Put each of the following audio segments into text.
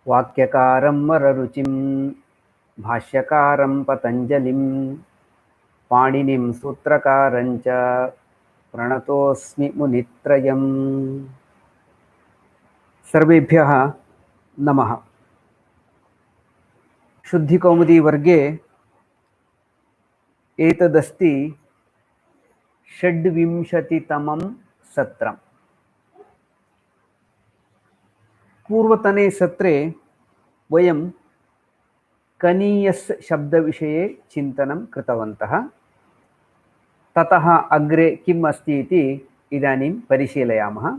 वाक्यकारं वररुचिं भाष्यकारं पतञ्जलिं पाणिनिं सूत्रकारं च प्रणतोऽस्मि मुनित्रयम्। सर्वेभ्यः नमः। शुद्धिकौमुदी वर्गे एतदस्ति षड्विंशतितमं सत्रम्। पूर्वतने सत्रे वयं कनीयस् शब्दविषये चिन्तनं कृतवन्तः। ततः अग्रे किम् अस्ति इति इदानीं परिशीलयामः।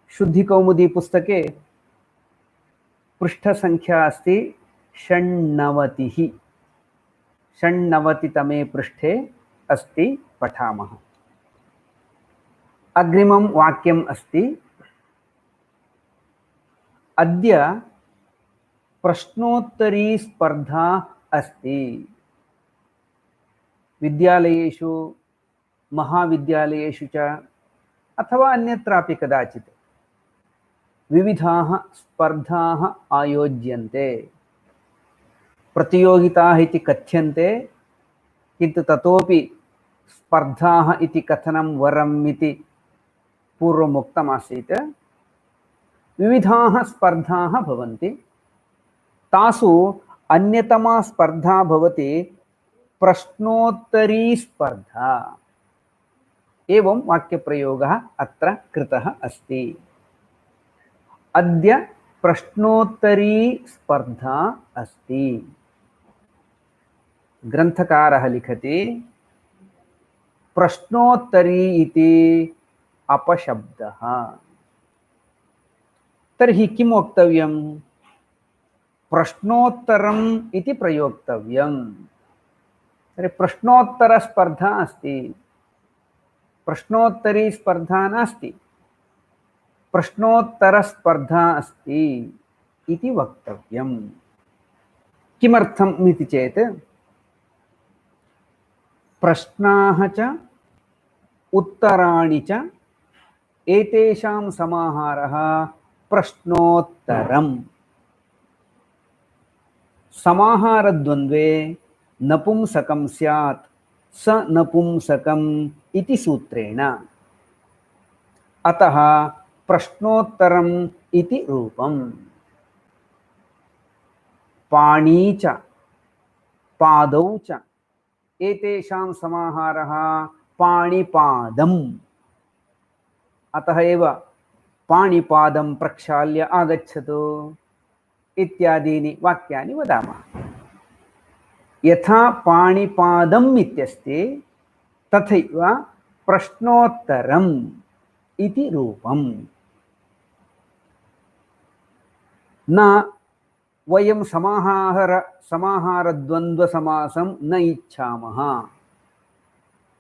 शुद्धिकौमुदी पुस्तके पृष्ठसङ्ख्या अस्ति 96। 96तमे पृष्ठे अस्ति, पठामः। अग्रिमं वाक्यम् अस्ति, अद्य प्रश्नोत्तरी स्पर्धा अस्ति। विद्यालयेषु महाविद्यालयेषु च अथवा अन्यत्रापि कदाचित् विविधाः स्पर्धाः आयोज्यन्ते। प्रतियोगिताः इति कथ्यन्ते, किन्तु ततोपि स्पर्धाः इति कथनं वरम् इति पूर्वमुक्तमासीत्। विविधाः स्पर्धाः भवन्ति। तासु अन्यतमा स्पर्धा भवति प्रश्नोत्तरी स्पर्धा। एवं वाक्यप्रयोगः अत्र कृतः अस्ति। अद्य प्रश्नोत्तरी स्पर्धा अस्ति। ग्रन्थकारः लिखति, प्रश्नोत्तरी इति अपशब्दः। तर्हि किं वक्तव्यं? प्रश्नोत्तरम् इति प्रयोक्तव्यम्। तर्हि प्रश्नोत्तरस्पर्धा अस्ति, प्रश्नोत्तरी स्पर्धा नास्ति, प्रश्नोत्तरस्पर्धा अस्ति इति वक्तव्यम्। किमर्थम् इति चेत् प्रश्नाः च उत्तराणि च एतेषां समाहारः प्रश्नोत्तरम्। समाहारद्वन्द्वे नपुंसकं स्यात् स नपुंसकम् इति सूत्रेण। अतः प्रश्नोत्तरम् इति रूपम्। पाणी च पादौ च एतेषां समाहारः पाणिपादम्। अतः एव पाणिपादं प्रक्षाल्य आगच्छतु इत्यादीनि वाक्यानि वदामः। यथा पाणिपादम् इत्यस्ति तथैव प्रश्नोत्तरम् इति रूपम्। न वयं समाहारद्वन्द्वसमासं न इच्छामः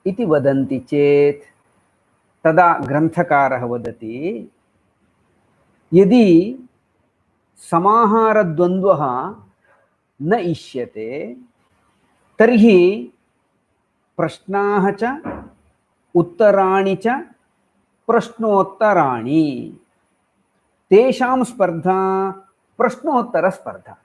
इति वदन्ति चेत् तदा ग्रन्थकारः वदति, यदि समाहारद्वन्द्वः न इष्यते तर्हि प्रश्नाः च उत्तराणि च प्रश्नोत्तराणि, तेषां स्पर्धा प्रश्नोत्तरस्पर्धा।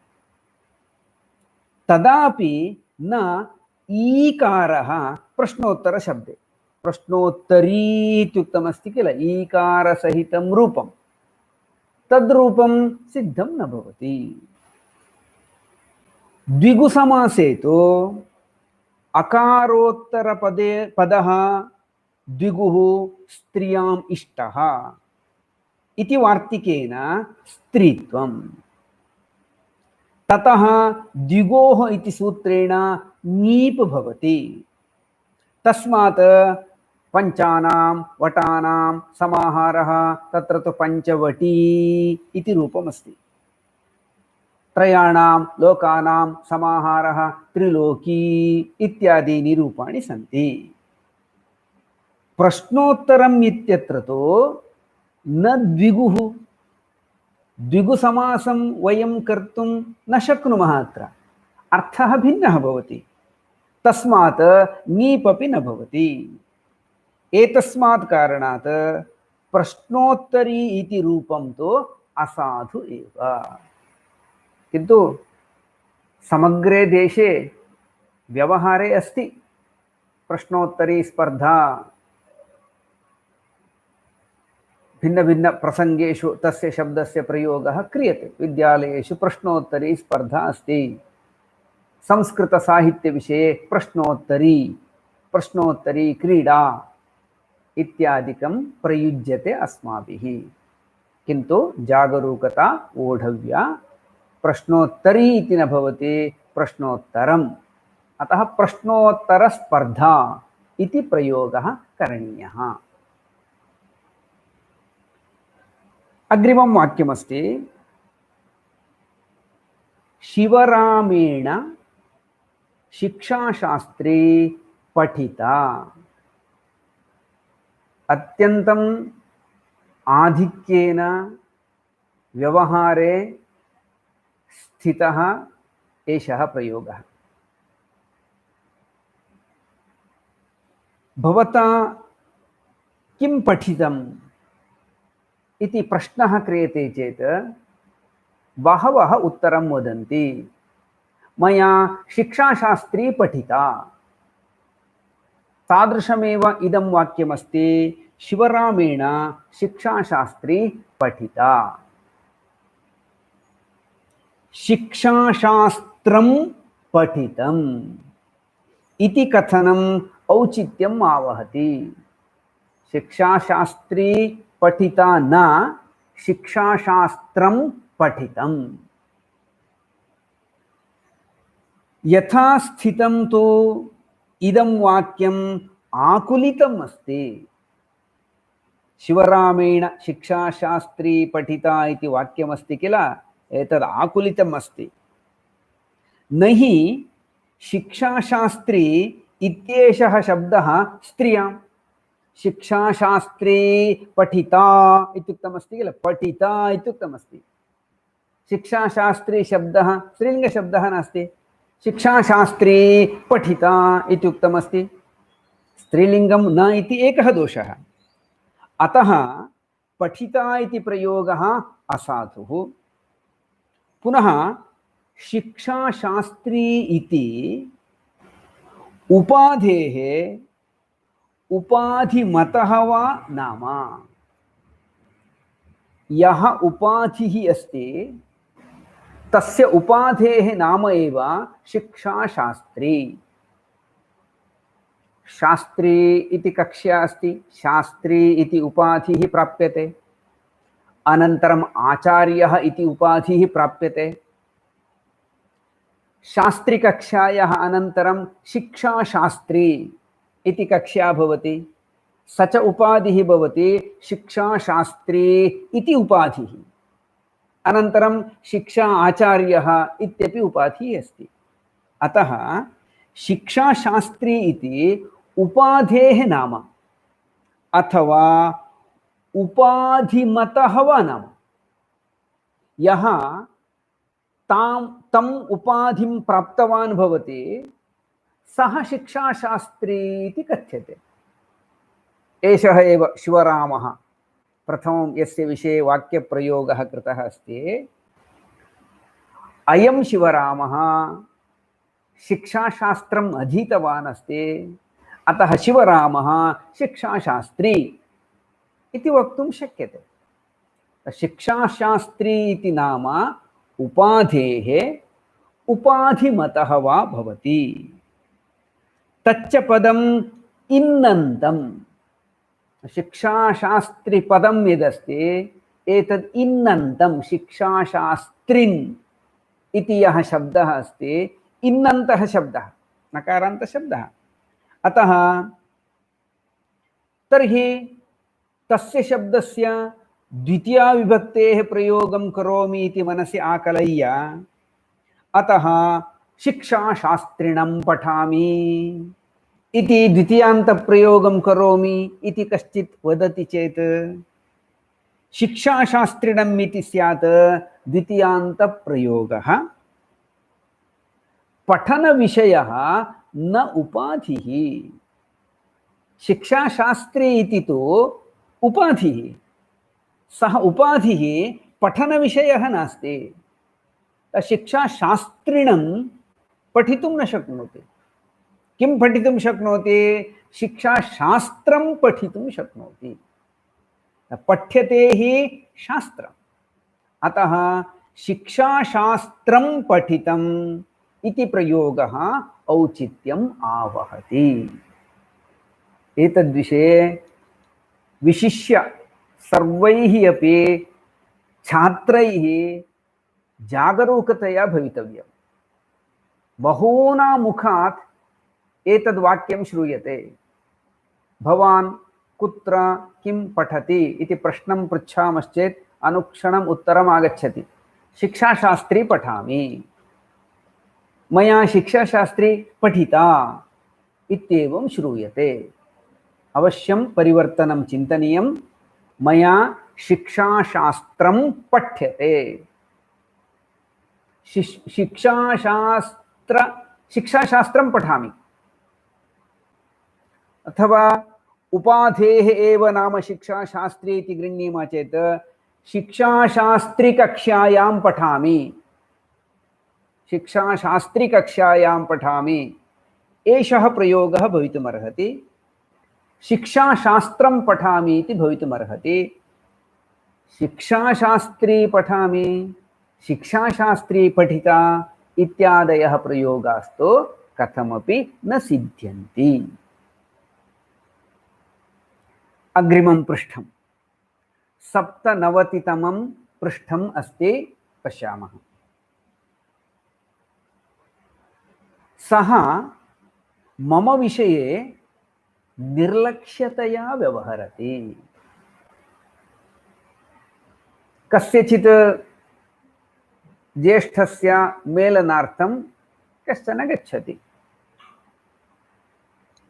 तदापि न ईकारः प्रश्नोत्तरशब्दे। प्रश्नोत्तरी इत्युक्तमस्ति किल, ईकारसहितं रूपं, तद्रूपं सिद्धं न भवति। द्विगुसमासे तु अकारोत्तरपदे पदः द्विगुः स्त्रियाम् इष्टः इति वार्तिकेन स्त्रीत्वम्। ततः द्विगोः इति सूत्रेण ङीप् भवति। तस्मात् पञ्चानां वटानां समाहारः, तत्र तु पञ्चवटी इति रूपमस्ति। त्रयाणां लोकानां समाहारः त्रिलोकी इत्यादीनि रूपाणि सन्ति। प्रश्नोत्तरम् इत्यत्र तु न द्विगुः, द्विगुसमासं वयं कर्तुं न शक्नुमः। अत्र अर्थः भिन्नः भवति, तस्मात् ङीपपि न भवति। एतस्मात् कारणात् प्रश्नोत्तरी इति रूपं तु असाधु एव। किन्तु समग्रे देशे व्यवहारे अस्ति प्रश्नोत्तरी स्पर्धा, भिन्न भिन्न प्रसंगेषु तस्य शब्दस्य प्रयोगः क्रियते। विद्यालयेषु प्रश्नोत्तरी स्पर्धा अस्ति, संस्कृत साहित्य विषये प्रश्नोत्तरी, प्रश्नोत्तरी क्रीडा इत्यादिकं प्रयुज्यते अस्माभिः। किन्तु जागरूकता वोढव्या। प्रश्नोत्तरी इति न भवति, प्रश्नोत्तरम्। अतः प्रश्नोत्तर स्पर्धा इति प्रयोगः करणीयः। अग्रिमं वाक्यमस्ति शिवरामेण शिक्षाशास्त्री पठिता। अत्यन्तम् आधिक्येन व्यवहारे स्थितः एषः प्रयोगः। भवता किं पठितम् इति प्रश्नः क्रियते चेत् बहवः उत्तरं वदन्ति, मया शिक्षाशास्त्री पठिता। तादृशमेव इदं वाक्यमस्ति, शिवरामेण शिक्षाशास्त्री पठिता। शिक्षाशास्त्रं पठितम् इति कथनम् औचित्यम् आवहति। शिक्षाशास्त्री पठिता न, शिक्षाशास्त्रं पठितम्। यथा स्थितं तु इदं वाक्यम् आकुलितम् अस्ति। शिवरामेण शिक्षाशास्त्री पठिता इति वाक्यमस्ति किल, एतद् आकुलितम् अस्ति। न हि शिक्षाशास्त्री इत्येषः शब्दः स्त्रियां। शिक्षाशास्त्री पठिता इत्युक्तमस्ति किल, पठिता इत्युक्तमस्ति। शिक्षाशास्त्री शब्दः स्त्रीलिङ्गशब्दः नास्ति। शिक्षाशास्त्री पठिता इत्युक्तमस्ति, स्त्रीलिङ्गं न इति एकः दोषः। अतः पठिता इति प्रयोगः असाधुः। पुनः शिक्षाशास्त्री इति उपाधेः उपाधिमतः वा नाम। यः उपाधिः अस्ति तस्य उपाधेः नाम एव शिक्षाशास्त्री। शास्त्री इति कक्ष्या अस्ति, शास्त्री इति उपाधिः प्राप्यते। अनन्तरम् आचार्यः इति उपाधिः प्राप्यते। शास्त्रिकक्षायाः अनन्तरं शिक्षाशास्त्री इति कक्ष्या भवति, स च उपाधिः भवति शिक्षाशास्त्री इति उपाधिः। अनन्तरं शिक्षा आचार्यः इत्यपि उपाधिः अस्ति। अतः शिक्षाशास्त्री इति उपाधेः नाम अथवा उपाधिमतः वा नाम। यः तम् उपाधिं प्राप्तवान् भवति सः शिक्षाशास्त्री इति कथ्यते। एषः एव शिवरामः प्रथमं यस्य विषये वाक्यप्रयोगः कृतः अस्ति। अयं शिवरामः शिक्षाशास्त्रम् अधीतवान् अस्ति, अतः शिवरामः शिक्षाशास्त्री इति वक्तुं शक्यते। शिक्षाशास्त्री इति नाम उपाधेः उपाधिमतः वा भवति। तच्च पदम् इन्नन्तम्। शिक्षाशास्त्री पदं यदस्ति एतद् इन्नन्तं शिक्षाशास्त्रिन् इति यः शब्दः अस्ति इन्नन्तः शब्दः, नकारान्तशब्दः। अतः तर्हि तस्य शब्दस्य द्वितीया विभक्तेः प्रयोगं करोमि इति मनसि आकलय्य, अतः शिक्षाशास्त्रिणं पठामि इति द्वितीयान्तप्रयोगं करोमि इति कश्चित् वदति चेत् शिक्षाशास्त्रिणम् इति स्यात् द्वितीयान्तप्रयोगः। पठनविषयः न उपाधिः। शिक्षाशास्त्री इति तु उपाधिः। सः उपाधिः पठनविषयः नास्ति। शिक्षाशास्त्रिणं पठितुं न शक्नोति। किं पठितुं शक्नोति? शिक्षाशास्त्रं पठितुं शक्नोति। पठ्यते हि शास्त्रम्। अतः शिक्षाशास्त्रं पठितम् इति प्रयोगः औचित्यम् आवहति। एतद्विषये विशिष्य सर्वैः अपि छात्रैः जागरूकतया भवितव्यम्। बहूनां मुखात् एतद्वाक्यं श्रूयते। भवान् कुत्र किं पठति इति प्रश्नं पृच्छामश्चेत् अनुक्षणम् उत्तरम् आगच्छति, शिक्षाशास्त्री पठामि, मया शिक्षाशास्त्री पठिता इत्येवं श्रूयते। अवश्यं परिवर्तनं चिन्तनीयं। मया शिक्षाशास्त्रं पठ्यते। शिक्षाशास्त्रं पठामि अथवा उपाधेः एव नाम शिक्षाशास्त्री इति गृह्णीमः चेत् शिक्षाशास्त्रिकक्षायां पठामि, शिक्षाशास्त्रिकक्षायां पठामि एषः प्रयोगः भवितुमर्हति। शिक्षाशास्त्रं पठामि इति भवितुमर्हति। शिक्षाशास्त्री पठामि, शिक्षाशास्त्री पठिता इत्यादयः प्रयोगास्तु कथमपि न सिद्ध्यन्ति। अग्रिमं पृष्ठं 97तमं पृष्ठम् अस्ति, पश्यामः। सः मम विषये निर्लक्ष्यतया व्यवहरति। कस्यचित् ज्येष्ठस्य मेलनार्थं कश्चन गच्छति।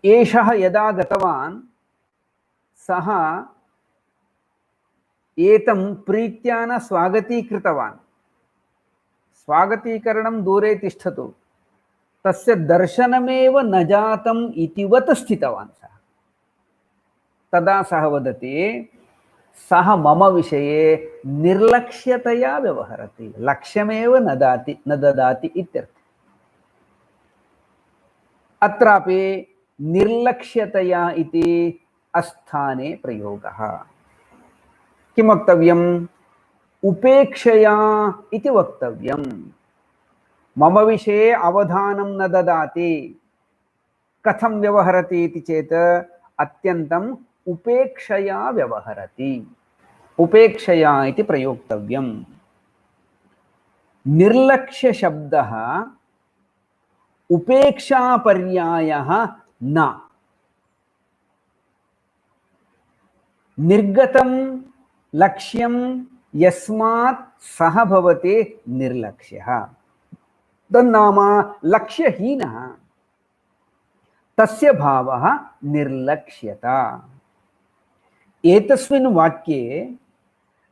एषः यदा गतवान् सः एतं प्रीत्या न स्वागतीकृतवान्। स्वागतीकरणं दूरे तिष्ठतु, तस्य दर्शनमेव न जातम् इतिवत् स्थितवान् सः। तदा सः वदति, सः मम विषये निर्लक्ष्यतया व्यवहरति, लक्ष्यमेव न ददाति इत्यर्थः। अत्रापि निर्लक्ष्यतया इति अस्थाने प्रयोगः। किं वक्तव्यम्? उपेक्षया इति वक्तव्यम्। मम विषये अवधानं न ददाति। कथं व्यवहरति इति चेत् अत्यन्तम् उपेक्षया व्यवहरति। उपेक्षया इति प्रयोक्तव्यम्। निर्लक्ष्य शब्दः उपेक्षापर्यायः न। निर्गतं लक्ष्यं यस्मात् सः भवति निर्लक्ष्यः, तन्नाम लक्ष्यहीनः। तस्य भावः निर्लक्ष्यता। एतस्मिन् वाक्ये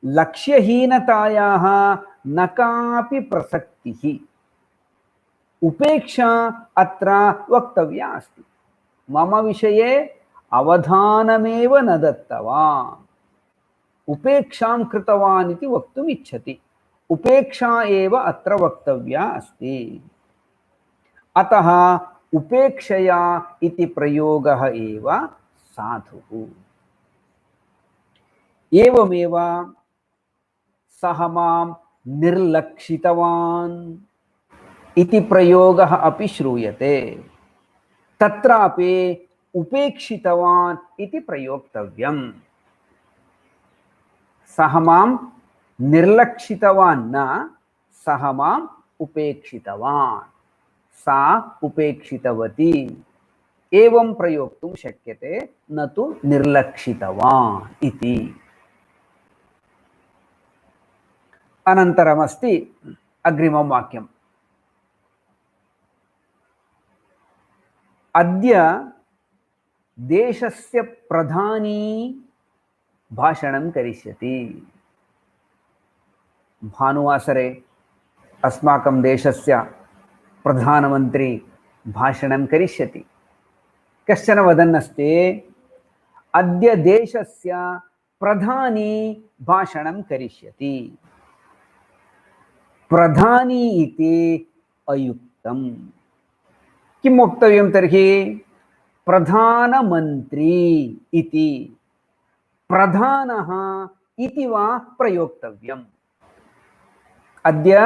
लक्ष्यहीनतायाः न कापि प्रसक्तिः। उपेक्षा अत्र वक्तव्या अस्ति। मम विषये अवधानमेव न दत्तवान्, उपेक्षां कृतवान् इति वक्तुम् इच्छति। उपेक्षा एव अत्र वक्तव्या अस्ति। अतः उपेक्षया इति प्रयोगः एव साधुः। एवमेव सः मां निर्लक्षितवान् इति प्रयोगः अपि श्रूयते। तत्रापि उपेक्षितवान् इति प्रयोक्तव्यम्। सः मां निर्लक्षितवान् न, सः माम् उपेक्षितवान्, सा उपेक्षितवती एवं प्रयोक्तुं शक्यते, न तु निर्लक्षितवान् इति। अनन्तरमस्ति अग्रिमं वाक्यम्। अद्य देशस्य प्रधानी भाषणं करिष्यति। भानुवासरे अस्माकं देशस्य प्रधानमन्त्री भाषणं करिष्यति। कश्चन वदन् अस्ति, अद्य देशस्य प्रधानी भाषणं करिष्यति। प्रधानी इति अयुक्तम्। किं वक्तव्यं तर्हि? प्रधानमन्त्री इति प्रधानः इति वा प्रयोक्तव्यम्। अद्य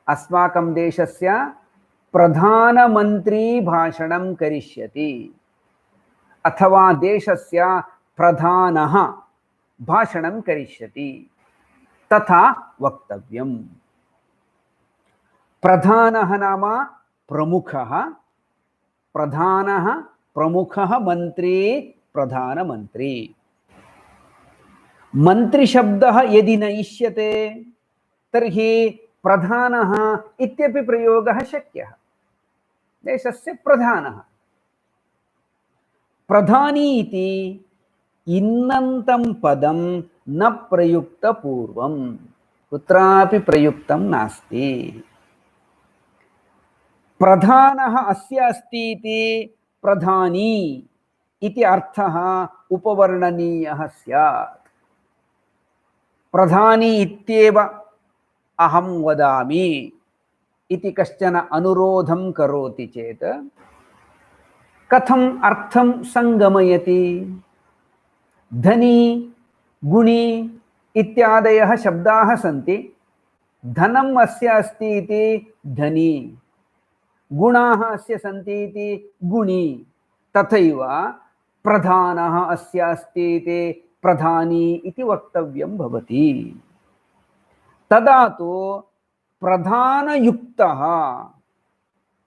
अस्माकं देशस्य प्रधानमन्त्री भाषणं करिष्यति अथवा देशस्य प्रधानः भाषणं करिष्यति, तथा वक्तव्यम्। प्रधानः नाम प्रमुखः, प्रधानः प्रमुखः, मन्त्री प्रधानमन्त्री। मन्त्रिशब्दः यदि न इष्यते तर्हि प्रधानः इत्यपि प्रयोगः शक्यः। देशस्य प्रधानः। प्रधानी इति इन्नन्तं पदं न प्रयुक्तपूर्वं, कुत्रापि प्रयुक्तं नास्ति। प्रधानः अस्य अस्ति इति प्रधानी इति अर्थः उपवर्णनीयः स्यात्। प्रधानी इत्येव अहं वदामि इति कश्चन अनुरोधं करोति चेत् कथम् अर्थं संगमयति? धनी, गुणी इत्यादयः शब्दाः सन्ति। धनम् अस्य अस्ति इति धनी, गुणाः अस्य सन्ति इति गुणी। तथैव प्रधानः अस्य अस्ति इति प्रधानी इति वक्तव्यं भवति। तदा तु प्रधानयुक्तः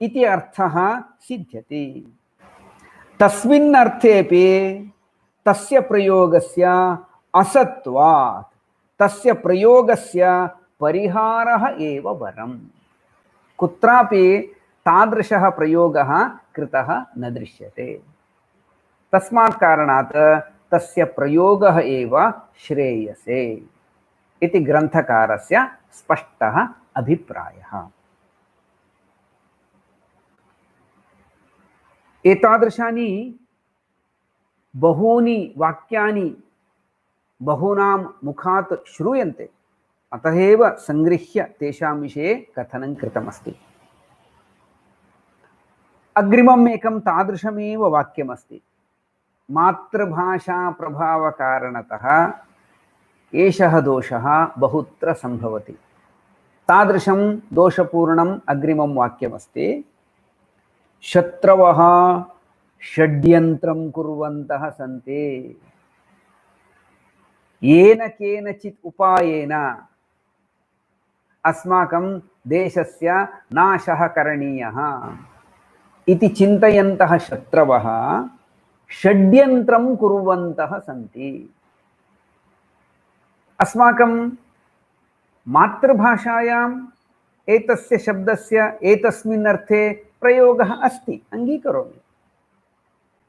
इति अर्थः सिद्ध्यति। तस्मिन् अर्थेपि तस्य प्रयोगस्य असत्वात् तस्य प्रयोगस्य परिहारः एव वरम्। कुत्रापि तादृशः प्रयोगः कृतः न दृश्यते। तस्मात् कारणात् तस्य प्रयोगः एव श्रेयसे इति ग्रन्थकारस्य स्पष्टः अभिप्रायः। एतादृशानि बहूनि वाक्यानि बहूनां मुखात् श्रूयन्ते, अतः एव संगृह्य तेषां विषये कथनं कृतमस्ति। अग्रिमम् एकं तादृशमेव वाक्यमस्ति। मातृभाषा प्रभावकारणतः एषः दोषः बहुत्र सम्भवति। तादृशं दोषपूर्णम् अग्रिमं वाक्यमस्ति। शत्रवः षड्यन्त्रं कुर्वन्तः सन्ति, येन केनचित् उपायेन अस्माकं देशस्य नाशः करणीयः इति चिन्तयन्तः शत्रवः षड्यन्त्रं कुर्वन्तः सन्ति। अस्माकं मातृभाषायाम् एतस्य शब्दस्य एतस्मिन् अर्थे प्रयोगः अस्ति, अङ्गीकरोमि,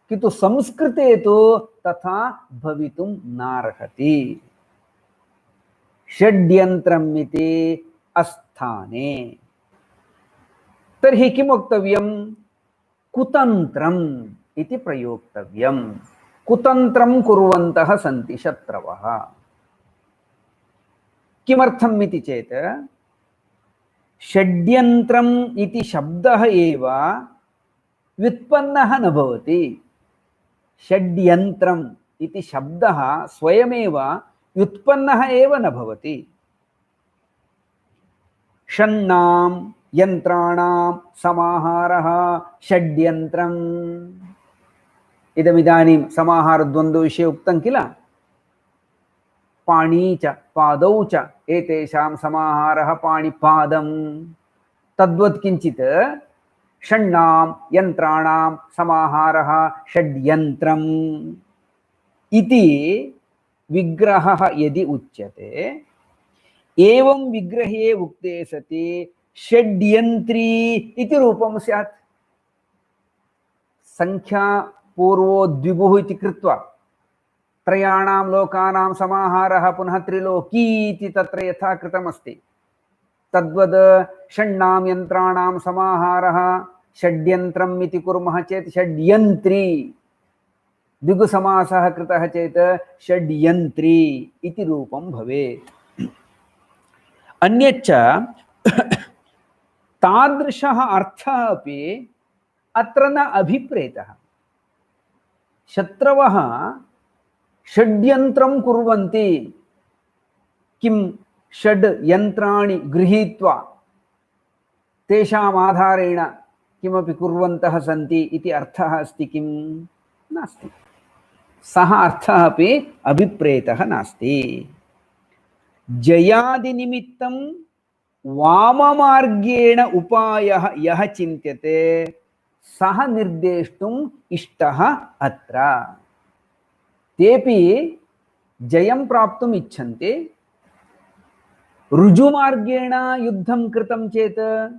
किन्तु संस्कृते तु तथा भवितुं नार्हति। षड्यन्त्रम् इति अस्थाने। तर्हि किं वक्तव्यं? कुतन्त्रम् इति प्रयोक्तव्यं। कुतन्त्रं कुर्वन्तः सन्ति शत्रवः। किमर्थम् इति चेत् षड्यन्त्रम् इति शब्दः एव व्युत्पन्नः न भवति। षड्यन्त्रम् इति शब्दः स्वयमेव व्युत्पन्नः एव न भवति। षण्णां यन्त्राणां समाहारः षड्यन्त्रम्। इदमिदानीं समाहारद्वन्द्वविषये उक्तं किल? पाणी च पादौ च एतेषां समाहारः पाणिपादं। तद्वत् किञ्चित् षण्णां यन्त्राणां समाहारः षड्यन्त्रम् इति विग्रहः यदि उच्यते, एवं विग्रहे उक्ते सति षड्यन्त्री इति रूपं स्यात्। संख्या पूर्वो द्विगुः इति कृत्वा त्रयाणां लोकानां समाहारः पुनः त्रिलोकी इति तत्र यथा कृतमस्ति, तद्वद् षण्णां यन्त्राणां समाहारः षड्यन्त्रम् इति कुर्मः चेत् षड्यन्त्री, द्विगुसमासः कृतः चेत् षड्यन्त्री इति रूपं भवेत्। अन्यच्च तादृशः अर्थः अपि अत्र न अभिप्रेतः। शत्रवः षड्यन्त्रं कुर्वन्ति, किं षड् यन्त्राणि गृहीत्वा तेषाम् आधारेण किमपि कुर्वन्तः सन्ति इति अर्थः अस्ति किं? नास्ति। सः अर्थः अपि अभिप्रेतः नास्ति। जयादिनिमित्तं वाममार्गेण उपायः यः चिन्त्यते सः निर्देष्टुम् इष्टः अत्र। तेपि जयं प्राप्तुम् इच्छन्ति। ऋजुमार्गेण युद्धं कृतं चेत्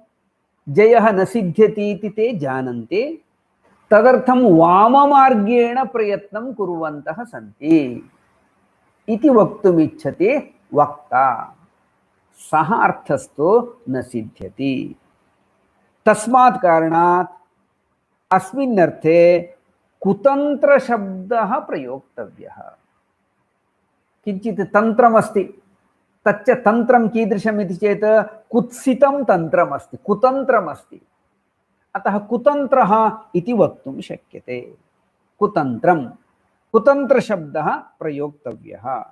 जयः न सिद्ध्यति इति ते जानन्ति। तदर्थं वाममार्गेण प्रयत्नं कुर्वन्तः सन्ति इति वक्तुमिच्छति वक्ता। सः अर्थस्तु न सिद्ध्यति। तस्मात् कारणात् अस्मिन् अर्थे कुतन्त्र शब्दः प्रयोक्तव्यः। किञ्चित् तन्त्रमस्ति, तच्च तन्त्रं कीदृशमिति चेत् कुत्सितं तन्त्रमस्ति, कुतन्त्रमस्ति। अतः कुतन्त्रः इति वक्तुं शक्यते। कुतन्त्रं, कुतन्त्रशब्दः प्रयोक्तव्यः।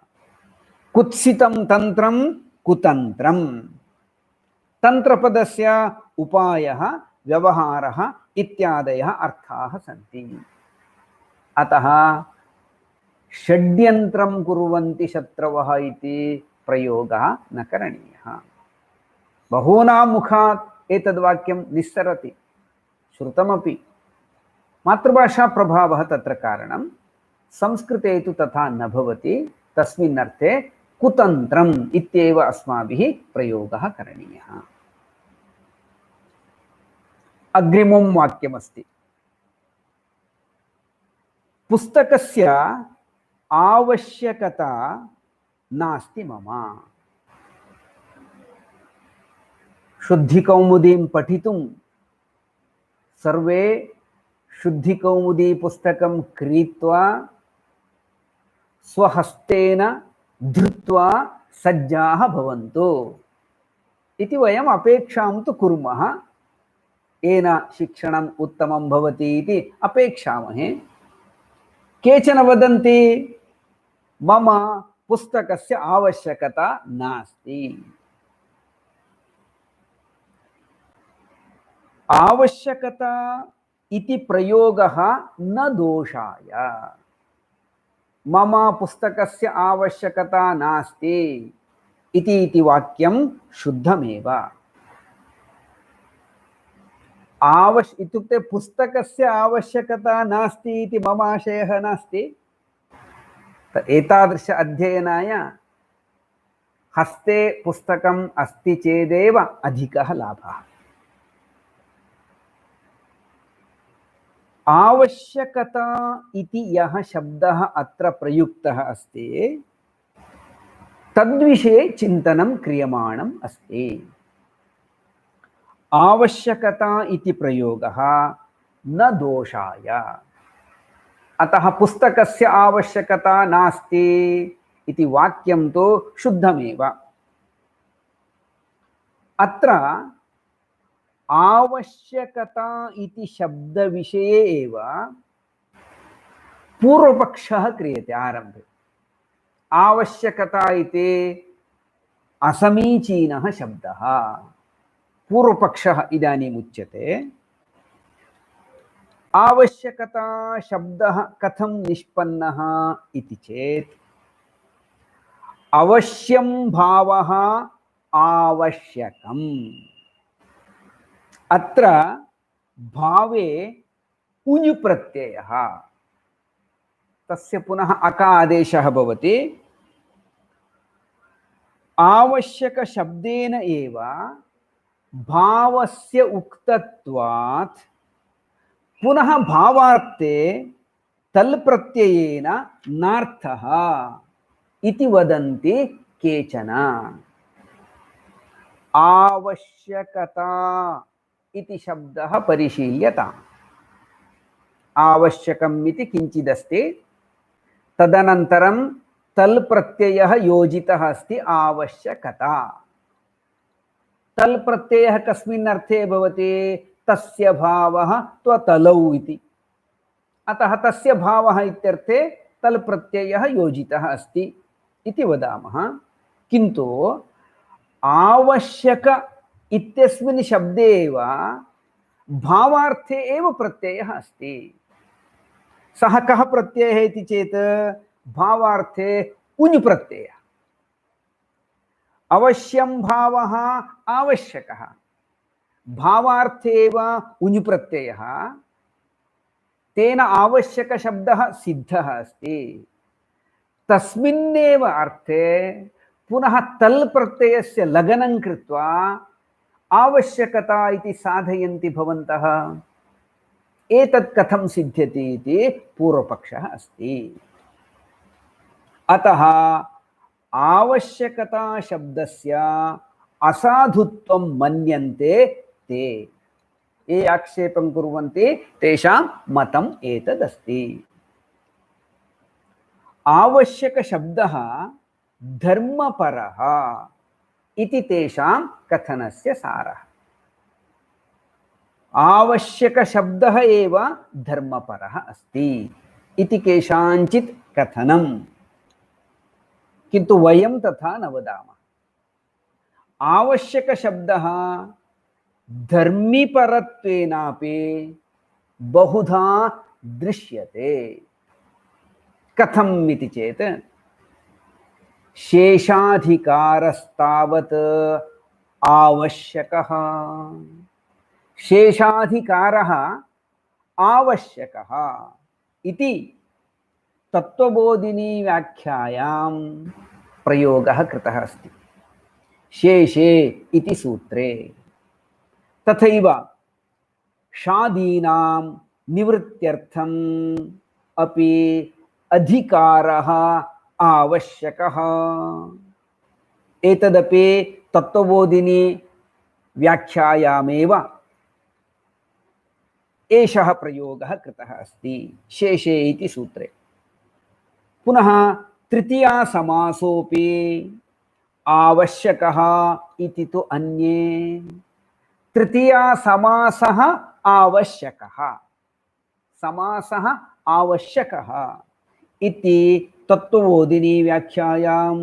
कुत्सितं तन्त्रं कुतन्त्रं। तन्त्रपदस्य उपायः, व्यवहारः इत्यादयः अर्थाः सन्ति। अतः षड्यन्त्रं कुर्वन्ति शत्रवः इति प्रयोगः न करणीयः। बहूनां मुखात् एतद्वाक्यं निस्सरति, श्रुतमपि। मातृभाषा प्रभावः तत्र कारणं। संस्कृते तु तथा न भवति। तस्मिन् अर्थे कुतन्त्रम् इत्येव अस्माभिः प्रयोगः करणीयः। अग्रिमं वाक्यमस्ति। पुस्तकस्य आवश्यकता नास्ति मम। शुद्धिकौमुदीं पठितुं सर्वे शुद्धिकौमुदी पुस्तकं क्रीत्वा स्वहस्तेन धृत्वा सज्जाः भवन्तु इति वयम् अपेक्षां तु कुर्मः। येन शिक्षणम् उत्तमं भवति इति अपेक्षामहे। केचन वदन्ति मम पुस्तकस्य आवश्यकता नास्ति। आवश्यकता इति प्रयोगः न दोषाय। मम पुस्तकस्य आवश्यकता नास्ति इति वाक्यं शुद्धमेव। इत्युक्ते पुस्तकस्य आवश्यकता नास्ति इति मम आशयः नास्ति। एतादृश अध्ययनाय हस्ते पुस्तकम् अस्ति चेदेव अधिकः लाभः। आवश्यकता इति यः शब्दः अत्र प्रयुक्तः अस्ति तद्विषये चिन्तनं क्रियमाणम् अस्ति। आवश्यकता इति प्रयोगः न दोषाय। अतः पुस्तकस्य आवश्यकता नास्ति इति वाक्यं तु शुद्धमेव। अत्र आवश्यकता इति शब्दविषये एव पूर्वपक्षः क्रियते आरम्भे। आवश्यकता इति असमीचीनः शब्दः पूर्वपक्षः इदानीम् उच्यते। आवश्यकता शब्दः कथं निष्पन्नः इति चेत् अवश्यं भावः आवश्यकम्। अत्र भावे उञ् प्रत्ययः, तस्य पुनः अका आदेशः भवति। आवश्यक शब्देन एव भावस्य उक्तत्वात् पुनः भावार्थे तल् प्रत्ययेन नार्थः इति वदन्ति केचन। आवश्यकता इति शब्दः परिशील्यताम्। आवश्यकम् इति किञ्चिदस्ति, तदनन्तरं तल् प्रत्ययः योजितः अस्ति आवश्यकता। तल् प्रत्ययः कस्मिन् अर्थे भवति? तस्य भावः त्वतलौ इति। अतः तस्य भावः इत्यर्थे तल् प्रत्ययः योजितः अस्ति इति वदामः। किन्तु आवश्यक इत्यस्मिन् शब्दे एव भावार्थे एव प्रत्ययः अस्ति। सः कः प्रत्ययः इति चेत् भावार्थे उञ् प्रत्ययः। अवश्यं भावः आवश्यकः, भावार्थे एव उञ् प्रत्ययः, तेन आवश्यक शब्दः सिद्धः अस्ति। तस्मिन्नेव अर्थे पुनः तल् प्रत्ययस्य लगनं कृत्वा आवश्यकता इति साधयन्ति भवन्तः। एतत् कथं सिद्ध्यति इति पूर्वपक्षः अस्ति। अतः आवश्यकता शब्दस्य असाधुत्वं मन्यन्ते ते। ये आक्षेपं कुर्वन्ति तेषां मतम् एतदस्ति। आवश्यक शब्दः धर्मपरः इति तेषां कथनस्य सारः। आवश्यक शब्दः एव धर्मपरः अस्ति इति केषाञ्चित् कथनं, किन्तु वयं तथा न वदामः। आवश्यक शब्दः धर्मीपरत्वेनापि बहुधा दृश्यते। कथम् इति चेत् शेषाधिकारस्तावत् आवश्यकः। शेषाधिकारः आवश्यकः इति तत्त्वबोधिनी व्याख्यायां प्रयोगः कृतः अस्ति शेषे इति सूत्रे। तथैव शादीनां निवृत्त्यर्थम् अपि अधिकारः आवश्यकः। एतदपि तत्त्वबोधिनी व्याख्यायामेव एषः प्रयोगः कृतः अस्ति शेषे इति सूत्रे। पुनः तृतीया समासोऽपि आवश्यकः इति तु अन्ये। तृतीया समासः आवश्यकः, समासः आवश्यकः इति तत्त्वबोधिनी व्याख्यायां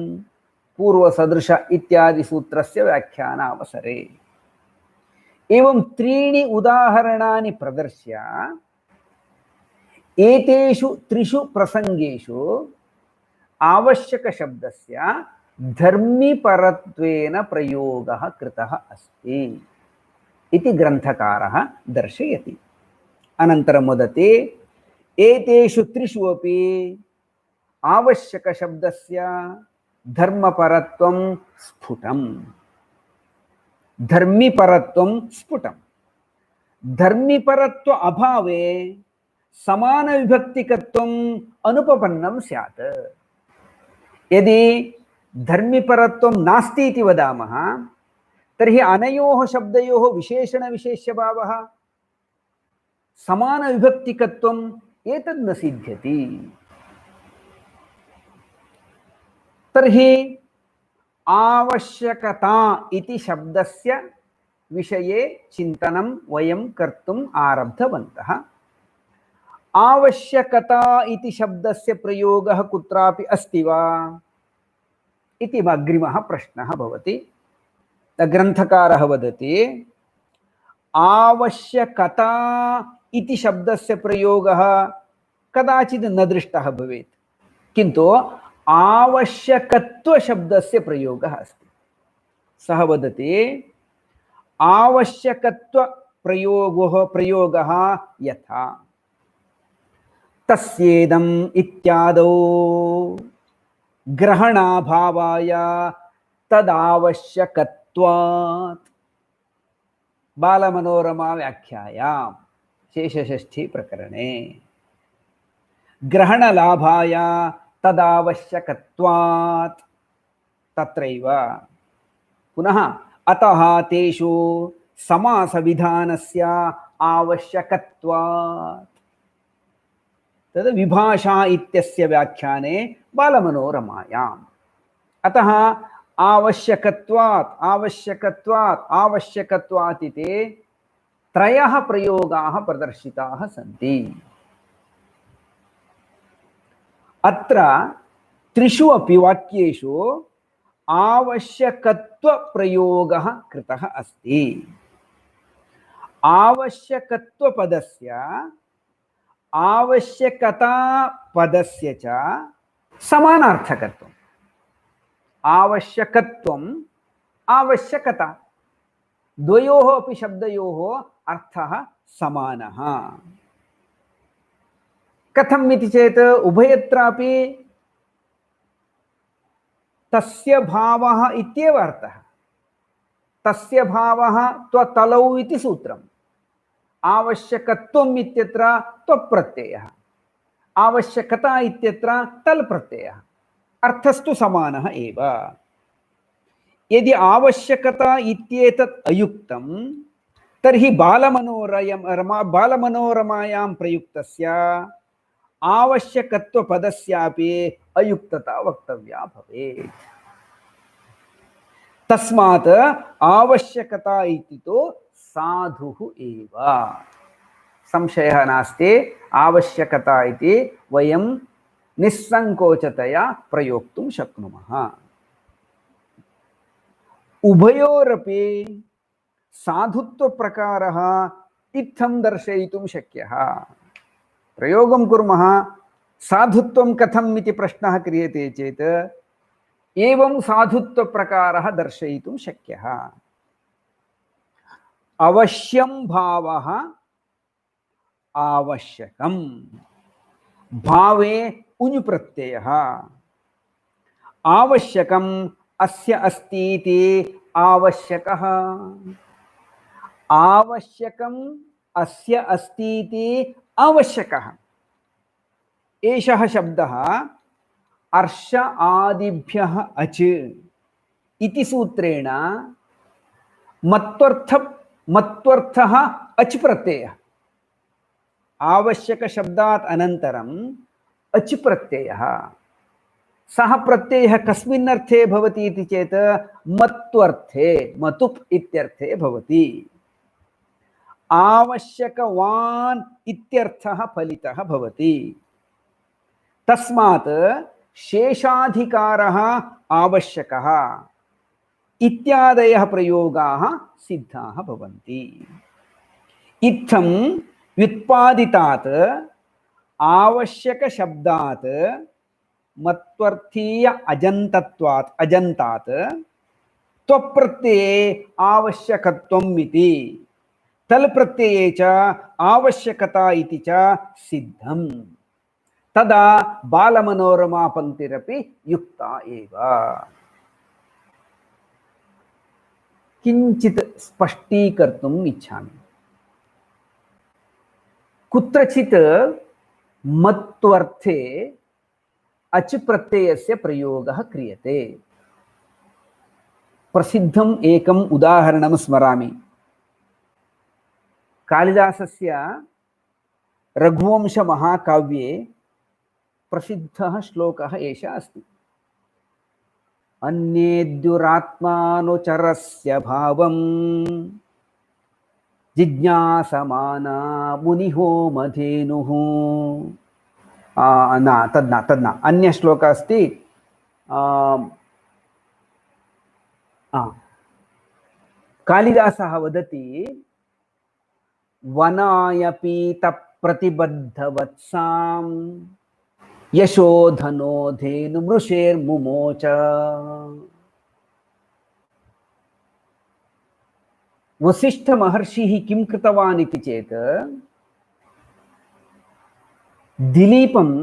पूर्वसदृश इत्यादि सूत्रस्य व्याख्यानावसरे एवं त्रीणि उदाहरणानि प्रदर्श्य एतेषु त्रिषु प्रसंगेषु आवश्यकशब्दस्य धर्मीपरत्वेन प्रयोगः कृतः अस्ति इति ग्रन्थकारः दर्शयति। अनन्तरं वदति एतेषु त्रिषु अपि आवश्यकशब्दस्य धर्मपरत्वं स्फुटम्। धर्मीपरत्वं स्फुटम्। धर्मीपरत्व अभावे समानविभक्तिकत्वम् अनुपपन्नं स्यात्। यदि धर्मीपरत्वं नास्ति इति वदामः तर्हि अनयोः शब्दयोः विशेषणविशेष्यभावः समानविभक्तिकत्वम् एतद् न सिद्ध्यति। तर्हि आवश्यकता इति शब्दस्य विषये चिन्तनं वयं कर्तुम् आरब्धवन्तः। आवश्यकता इति शब्दस्य प्रयोगः कुत्रापि अस्ति वा इति अग्रिमः प्रश्नः भवति। ग्रन्थकारः वदति आवश्यकता इति शब्दस्य प्रयोगः कदाचित् न दृष्टः भवेत्, किन्तु आवश्यकत्व शब्दस्य प्रयोगः अस्ति। सः वदति आवश्यकत्व प्रयोगः यथा तस्येदम् इत्यादौ ग्रहणाभावाय तदावश्यकत्वात्। बालमनोरमा व्याख्यायां शेषषष्ठी प्रकरणे ग्रहणलाभाय तदावश्यकत्वात् तत्रैव पुनः अतः तेषु समासविधानस्य आवश्यकत्वात्। तद् विभाषा इत्यस्य व्याख्याने बालमनोरमायाम्। अतः आवश्यकत्वात् आवश्यकत्वात् आवश्यकत्वात् इति त्रयः प्रयोगाः प्रदर्शिताः सन्ति। अत्र त्रिषु अपि वाक्येषु आवश्यकत्वप्रयोगः कृतः अस्ति। आवश्यकत्वपदस्य आवश्यकतापदस्य च समानार्थकत्वम्। आवश्यकत्वम् आवश्यकता द्वयोः अपि शब्दयोः अर्थः समानः। कथम् इति चेत् उभयत्रापि तस्य भावः इत्येव अर्थः। तस्य भावः त्वतलौ इति सूत्रम्। आवश्यकत्वम् इत्यत्र त्वप्रत्ययः, आवश्यकता इत्यत्र तल् प्रत्ययः, अर्थस्तु समानः एव। यदि आवश्यकता इत्येतत् अयुक्तं तर्हि बालमनोरमायां प्रयुक्तस्य आवश्यकत्वपदस्यापि अयुक्तता वक्तव्या भवेत्। तस्मात् आवश्यकता इति तु साधुः एव, संशयः नास्ति। आवश्यकता इति वयं निस्सङ्कोचतया प्रयोक्तुं शक्नुमः। उभयोरपि साधुत्वप्रकारः इत्थं दर्शयितुं शक्यः। प्रयोगं कुर्मः, साधुत्वं कथम् इति प्रश्नः क्रियते चेत् एवं साधुत्वप्रकारः दर्शयितुं शक्यः। अवश्यं भावः आवश्यकं, भावे उञ् प्रत्ययः। आवश्यकम् अस्य अस्ति इति आवश्यकः, आवश्यकम् अस्य अस्ति इति आवश्यकः। एषः शब्दः अर्श आदिभ्यः अच् इति सूत्रेण मत्वर्थः अच् प्रत्ययः। आवश्यक शब्दात् अनन्तरम् अच् प्रत्ययः। सः प्रत्ययः कस्मिन् अर्थे भवति इति चेत् मत्वर्थे, मतुप् इत्यर्थे भवति। आवश्यकवान् इत्यर्थः फलितः भवति। तस्मात् शेषाधिकारः आवश्यकः इत्यादयः प्रयोगाः सिद्धाः भवन्ति। इत्थं व्युत्पादितात् आवश्यकशब्दात् मत्वर्थीय अजन्तात् त्वप्रत्यये आवश्यकत्वम् इति, तल् प्रत्यये च आवश्यकता इति च सिद्धम्। तदा बालमनोरमा पंक्तिरपि युक्ता एव। किञ्चित् स्पष्टीकर्तुम् इच्छामि। कुत्रचित् मत्वर्थे अच् प्रत्ययस्य प्रयोगः क्रियते। प्रसिद्धम् एकम् उदाहरणं स्मरामि। कालिदासस्य रघुवंशमहाकाव्ये प्रसिद्धः श्लोकः एषः अस्ति। अन्येद्युरात्मानुचरस्य भावं जिज्ञासमाना मुनिहोमधेनुः। तद्न अन्य श्लोकः अस्ति। कालिदासः वदति वनाय पीतप्रतिबद्धवत्सां यशोधनो धेनुमृषेर्मुमोच। वसिष्ठमहर्षिः किं कृतवान् इति चेत् दिलीपं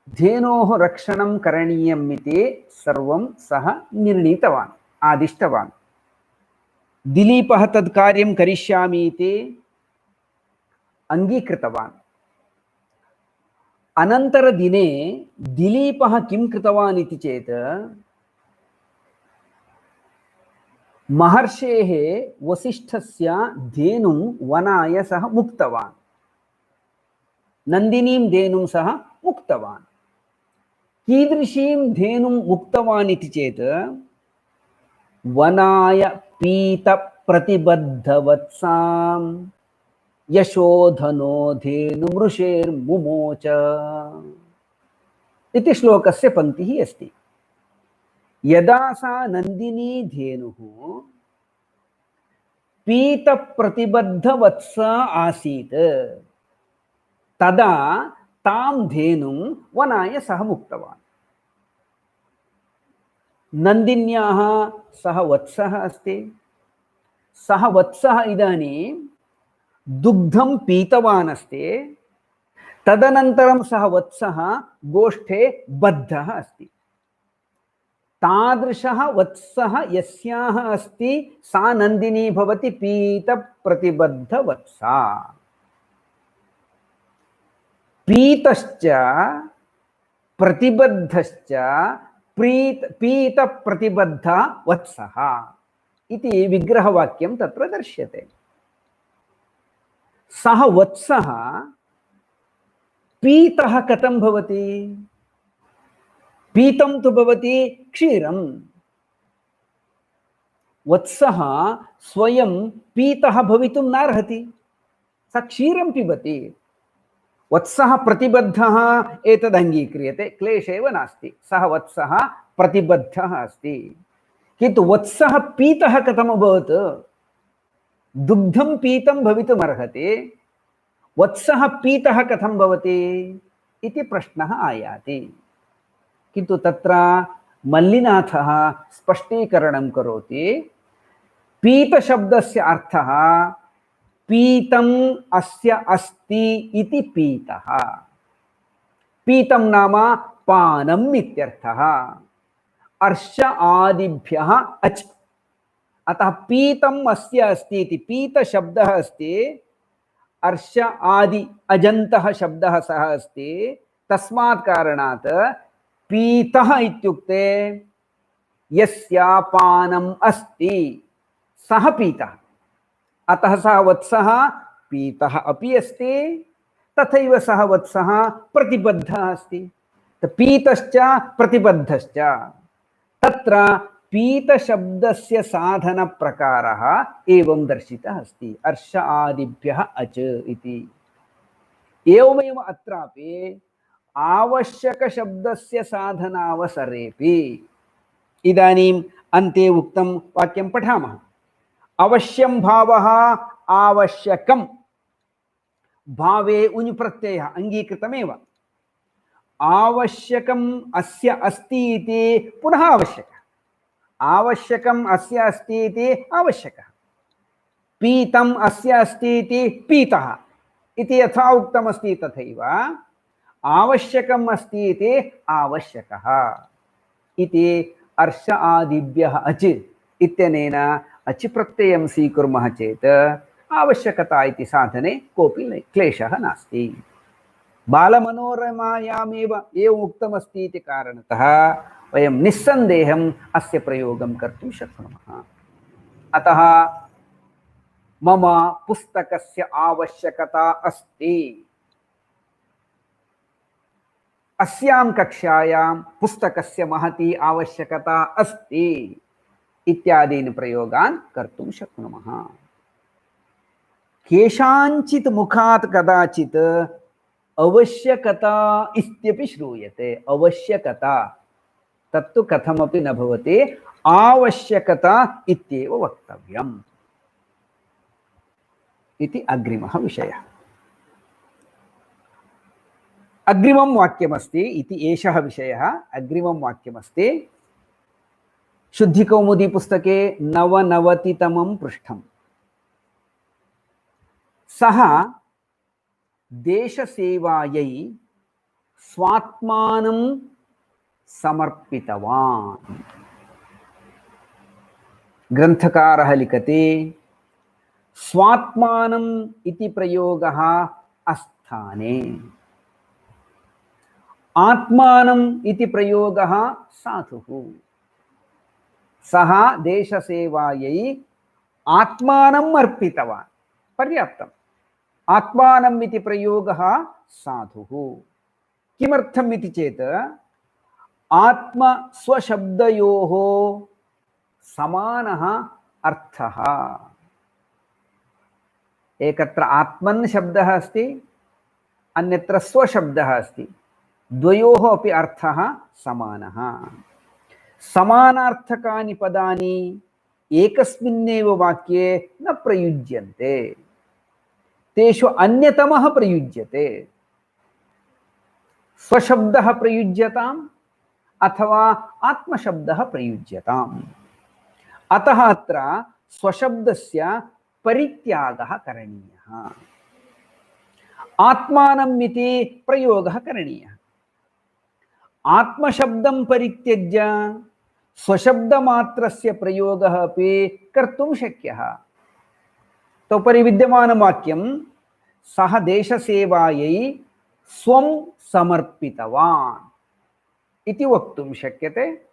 धेनोः रक्षणं करणीयम् इति सर्वं सः निर्णीतवान्, आदिष्टवान्। दिलीपः तद् कार्यं करिष्यामि इति अङ्गीकृतवान्। अनन्तरदिने दिलीपः किं कृतवान् इति चेत् महर्षेः वसिष्ठस्य धेनुं वनाय सः मुक्तवान्, नन्दिनीं धेनुं सः मुक्तवान्। कीदृशीं धेनुं मुक्तवान् इति चेत् वनाय पीत प्रतिबद्धवत्सां यशोधनो धेनुमृषेर्मुमोच इति श्लोकस्य पंक्तिः अस्ति। यदा सा नंदिनी धेनुः पीत प्रतिबद्धवत्स आसीत् तदा तां धेनुं वनाय सः मुक्तवान्। नंदिन्याः सः वत्सः अस्ति। सः वत्सः इदानीं दुग्धं पीतवान् अस्ति। तदनन्तरं सः वत्सः गोष्ठे बद्धः अस्ति। तादृशः वत्सः यस्याः अस्ति सा नंदिनी भवति पीत प्रतिबद्ध वत्सा। पीतश्च प्रतिबद्धश्च पीत प्रतिबद्ध वत्सः इति विग्रहवाक्यं तत्र दर्श्यते। सः वत्सः पीतः कथं भवति? पीतं तु भवति क्षीरं। वत्सः स्वयं पीतः भवितुं नार्हति, सः क्षीरं पिबति। वत्सः प्रतिबद्धः एतद् अङ्गीक्रियते, क्लेशः एव नास्ति, सः वत्सः प्रतिबद्धः अस्ति। किन्तु वत्सः पीतः कथम् अभवत्? दुग्धं पीतं भवितुमर्हति, वत्सः पीतः कथं भवति इति प्रश्नः आयाति। किन्तु तत्र मल्लिनाथः स्पष्टीकरणं करोति। पीतशब्दस्य अर्थः पीतम् अस्य अस्ति इति पीतः। पीतं नाम पानम् इत्यर्थः। अर्ष आदिभ्यः अच्, अतः पीतम् अस्य अस्ति इति पीतशब्दः अस्ति। अर्ष आदि अजन्तः शब्दः सः अस्ति। तस्मात् कारणात् पीतः इत्युक्ते यस्य पानम् अस्ति सः पीतः। अतः सः वत्सः पीतः अपि अस्ति, तथैव सः वत्सः प्रतिबद्धः अस्ति। पीतश्च प्रतिबद्धश्च। तत्र पीतशब्दस्य साधनप्रकारः एवं दर्शितः अस्ति, अर्ष आदिभ्यः अच् इति। एवमेव अत्रापि आवश्यकशब्दस्य साधनावसरेपि इदानीम् अन्ते उक्तं वाक्यं पठामः। अवश्यं भावः आवश्यकं। भावे उञ् प्रत्ययः अङ्गीकृतमेव। आवश्यकम् अस्य अस्ति इति पुनः आवश्यकः। आवश्यकम् अस्य अस्ति इति आवश्यकः। पीतम् अस्य अस्ति इति पीतः इति यथा उक्तमस्ति तथैव आवश्यकम् अस्ति इति आवश्यकः इति अर्ष आदिभ्यः अच् इत्यनेन अच् प्रत्ययं स्वीकुर्मः चेत् आवश्यकता इति साधने कोऽपि क्लेशः नास्ति। बालमनोरमायामेव एवम् उक्तमस्ति इति कारणतः वयं निस्सन्देहम् अस्य प्रयोगं कर्तुं शक्नुमः। अतः मम पुस्तकस्य आवश्यकता अस्ति, अस्यां कक्षायां पुस्तकस्य महती आवश्यकता अस्ति इत्यादीन् प्रयोगान् कर्तुं शक्नुमः। केषाञ्चित् मुखात् कदाचित् आवश्यकता इत्यपि श्रूयते। आवश्यकता तत्तु कथमपि न भवति, आवश्यकता इत्येव वक्तव्यम् इति अग्रिमः विषयः। अग्रिमं वाक्यमस्ति इति एषः विषयः। अग्रिमं वाक्यमस्ति शुद्धिकौमुदी पुस्तके 99तमं पृष्ठम्। सः देशसेवायै स्वात्मानं समर्पितवान्। ग्रन्थकारः लिखति स्वात्मानम् इति प्रयोगः अस्थाने, आत्मानम् इति प्रयोगः साधुः। सः देशसेवायै आत्मानम् अर्पितवान्, पर्याप्तम्। आत्मानम् इति प्रयोगः साधुः। किमर्थम् इति चेत् आत्म स्वशब्दयोः समानः अर्थः। एकत्र आत्मन् शब्दः अस्ति, अन्यत्र स्वशब्दः अस्ति, द्वयोः अपि अर्थः समानः। समानार्थकानि पदानि एकस्मिन्नेव वाक्ये न प्रयुज्यन्ते, तेषु अन्यतमः प्रयुज्यते। स्वशब्दः प्रयुज्यताम् अथवा आत्मशब्दः प्रयुज्यताम्। अतः अत्र स्वशब्दस्य परित्यागः करणीयः, आत्मानम् इति प्रयोगः करणीयः। आत्मशब्दं परित्यज्य स्वशब्दमात्रस्य प्रयोगः अपि कर्तुं शक्यः। तोपरि विद्यमानं वाक्यं सः देशसेवायै स्वं समर्पितवान् इति वक्तुं शक्यते,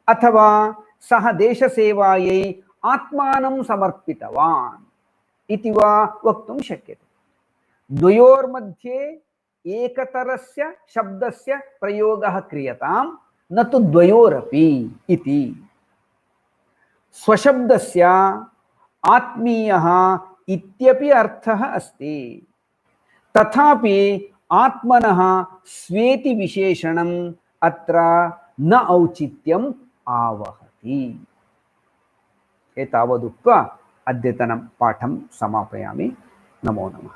अथवा सः देशसेवायै आत्मानं समर्पितवान् इति वा वक्तुं शक्यते। द्वयोर्मध्ये एकतरस्य शब्दस्य प्रयोगः क्रियतां, न तु द्वयोरपि इति। स्वशब्दस्य आत्मीयः इत्यपि अर्थः अस्ति, तथापि आत्मनः स्वेति विशेषणम् अत्र न औचित्यम् आवहति। एतावदुक्त्वा अद्यतनं पाठं समापयामि। नमो नमः।